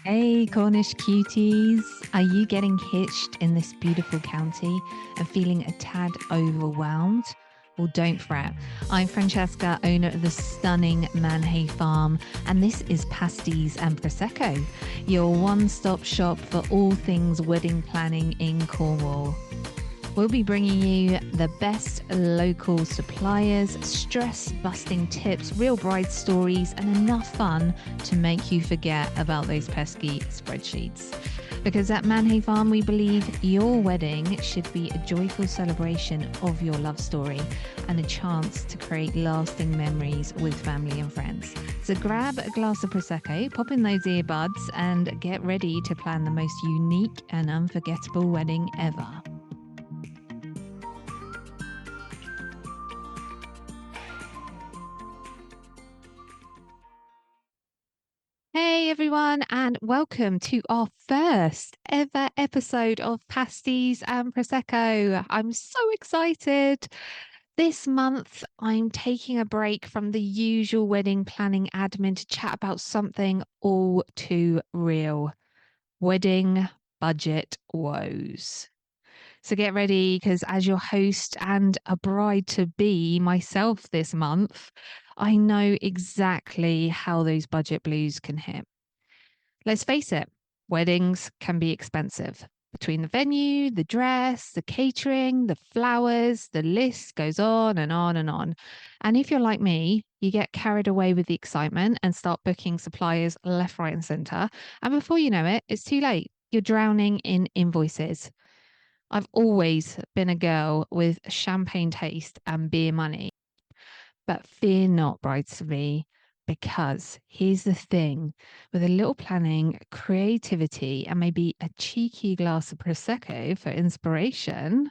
Hey, Cornish cuties. Are you getting hitched in this beautiful county and feeling a tad overwhelmed? Well, don't fret. I'm Francesca, owner of the stunning Manhay Farm, and this is Pasties and Prosecco, your one-stop shop for all things wedding planning in Cornwall. We'll be bringing you the best local suppliers, stress busting tips, real bride stories, and enough fun to make you forget about those pesky spreadsheets. Because at Manhay Farm, we believe your wedding should be a joyful celebration of your love story and a chance to create lasting memories with family and friends. So grab a glass of Prosecco, pop in those earbuds, and get ready to plan the most unique and unforgettable wedding ever. Hey everyone, and welcome to our first ever episode of Pasties and Prosecco. I'm so excited. This month, I'm taking a break from the usual wedding planning admin to chat about something all too real: wedding budget woes. So get ready, because as your host and a bride to be myself this month, I know exactly how those budget blues can hit. Let's face it, weddings can be expensive. Between the venue, the dress, the catering, the flowers, the list goes on and on and on. And if you're like me, you get carried away with the excitement and start booking suppliers left, right, and center. And before you know it, it's too late. You're drowning in invoices. I've always been a girl with champagne taste and beer money. But fear not, brides to be, because here's the thing: with a little planning, creativity, and maybe a cheeky glass of Prosecco for inspiration,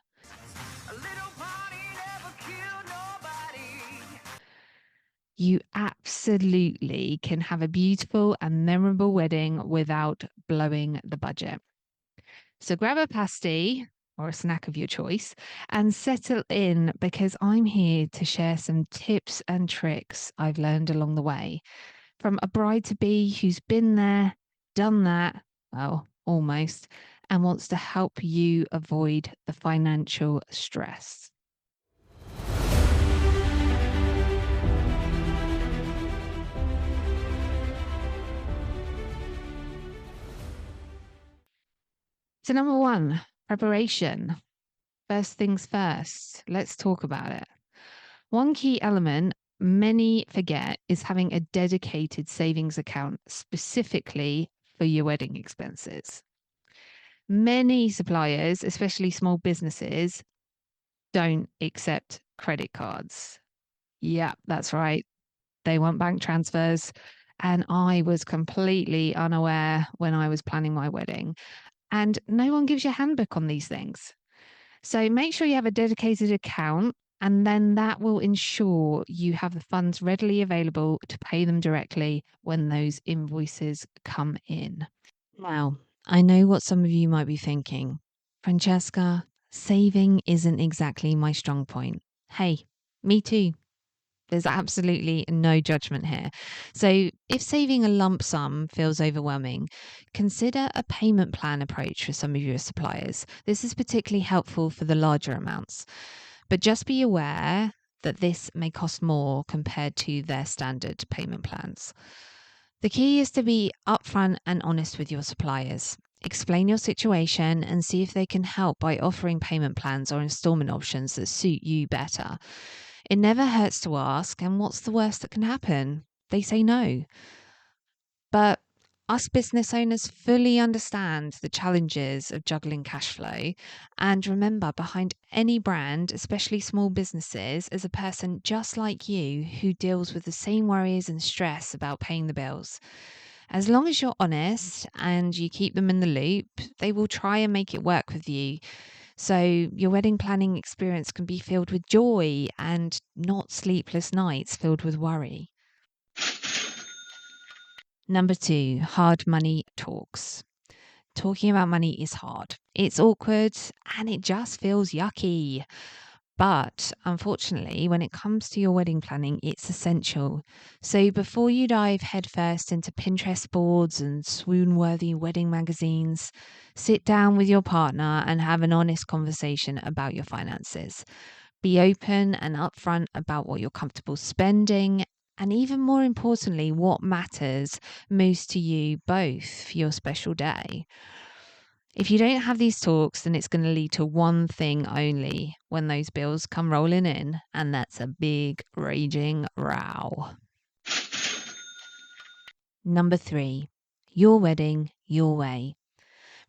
you absolutely can have a beautiful and memorable wedding without blowing the budget. So grab a pasty or a snack of your choice and settle in, because I'm here to share some tips and tricks I've learned along the way from a bride to be who's been there, done that, well, almost, and wants to help you avoid the financial stress. So, number one, preparation. First things first, let's talk about it. One key element many forget is having a dedicated savings account specifically for your wedding expenses. Many suppliers, especially small businesses, don't accept credit cards. Yeah, that's right. They want bank transfers. And I was completely unaware when I was planning my wedding. And no one gives you a handbook on these things. So make sure you have a dedicated account, and then that will ensure you have the funds readily available to pay them directly when those invoices come in. Now, I know what some of you might be thinking. Francesca, saving isn't exactly my strong point. Hey, me too. There's absolutely no judgment here. So, if saving a lump sum feels overwhelming, consider a payment plan approach for some of your suppliers. This is particularly helpful for the larger amounts. But just be aware that this may cost more compared to their standard payment plans. The key is to be upfront and honest with your suppliers. Explain your situation and see if they can help by offering payment plans or installment options that suit you better. It never hurts to ask, and what's the worst that can happen? They say no. But us business owners fully understand the challenges of juggling cash flow. And remember, behind any brand, especially small businesses, is a person just like you who deals with the same worries and stress about paying the bills. As long as you're honest and you keep them in the loop, they will try and make it work with you. So your wedding planning experience can be filled with joy and not sleepless nights filled with worry. Number two, hard money talks. Talking about money is hard. It's awkward and it just feels yucky. But unfortunately, when it comes to your wedding planning, it's essential. So before you dive headfirst into Pinterest boards and swoon-worthy wedding magazines, sit down with your partner and have an honest conversation about your finances. Be open and upfront about what you're comfortable spending, and even more importantly, what matters most to you both for your special day. If you don't have these talks, then it's going to lead to one thing only when those bills come rolling in, and that's a big raging row. Number 3, your wedding, your way.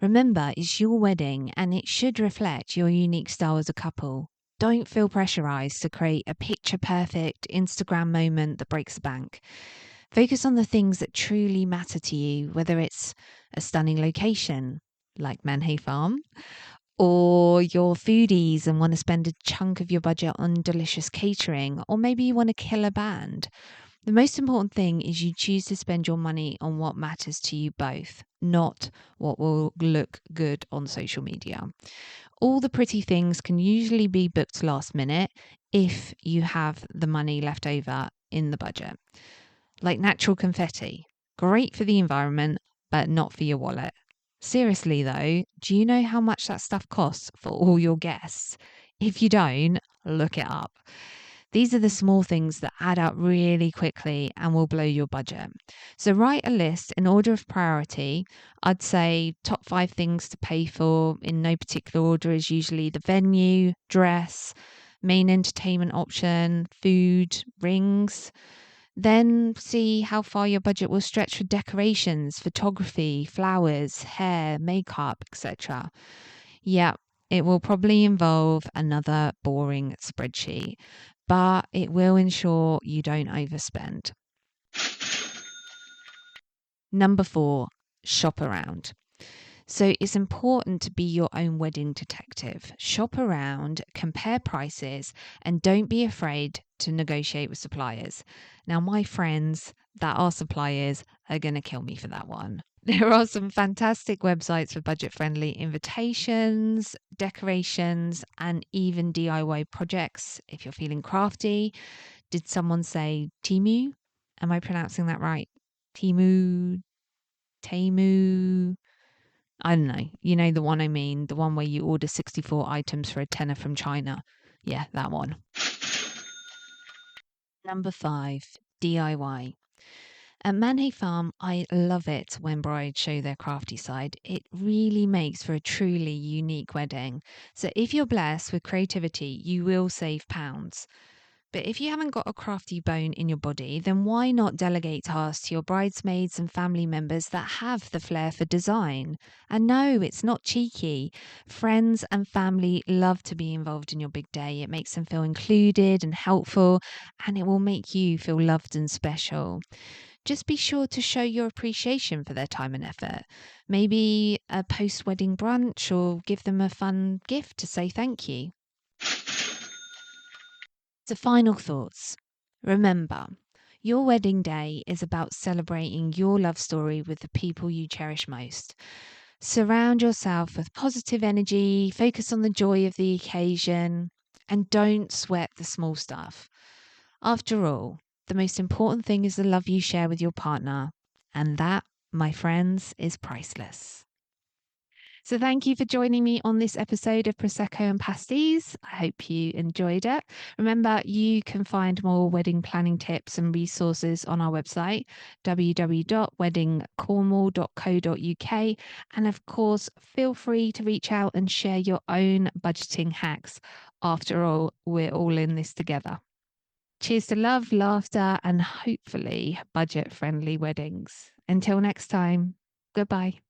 Remember, it's your wedding and it should reflect your unique style as a couple. Don't feel pressurized to create a picture perfect Instagram moment that breaks the bank. Focus on the things that truly matter to you, whether it's a stunning location like Manhay Farm, or you're foodies and want to spend a chunk of your budget on delicious catering, or maybe you want to kill a band. The most important thing is you choose to spend your money on what matters to you both, not what will look good on social media. All the pretty things can usually be booked last minute if you have the money left over in the budget. Like natural confetti, great for the environment, but not for your wallet. Seriously though, do you know how much that stuff costs for all your guests? If you don't, look it up. These are the small things that add up really quickly and will blow your budget. So write a list in order of priority. I'd say top 5 things to pay for in no particular order is usually the venue, dress, main entertainment option, food, rings. Then see how far your budget will stretch for decorations, photography, flowers, hair, makeup, etc. Yeah, it will probably involve another boring spreadsheet, but it will ensure you don't overspend. Number 4, shop around. So it's important to be your own wedding detective. Shop around, compare prices, and don't be afraid to negotiate with suppliers. Now, my friends that are suppliers are going to kill me for that one. There are some fantastic websites for budget-friendly invitations, decorations, and even DIY projects if you're feeling crafty. Did someone say Temu? Am I pronouncing that right? Temu? Temu? I don't know. You know the one I mean, the one where you order 64 items for a tenner from China. Yeah, that one. Number 5, DIY. At Manhay Farm, I love it when brides show their crafty side. It really makes for a truly unique wedding. So if you're blessed with creativity, you will save pounds. But if you haven't got a crafty bone in your body, then why not delegate tasks to your bridesmaids and family members that have the flair for design? And no, it's not cheeky. Friends and family love to be involved in your big day. It makes them feel included and helpful, and it will make you feel loved and special. Just be sure to show your appreciation for their time and effort. Maybe a post-wedding brunch, or give them a fun gift to say thank you. So, final thoughts. Remember, your wedding day is about celebrating your love story with the people you cherish most. Surround yourself with positive energy, focus on the joy of the occasion, and don't sweat the small stuff. After all, the most important thing is the love you share with your partner, and that, my friends, is priceless. So thank you for joining me on this episode of Prosecco and Pasties. I hope you enjoyed it. Remember, you can find more wedding planning tips and resources on our website, www.weddingcornwall.co.uk. And of course, feel free to reach out and share your own budgeting hacks. After all, we're all in this together. Cheers to love, laughter, and hopefully budget-friendly weddings. Until next time, goodbye.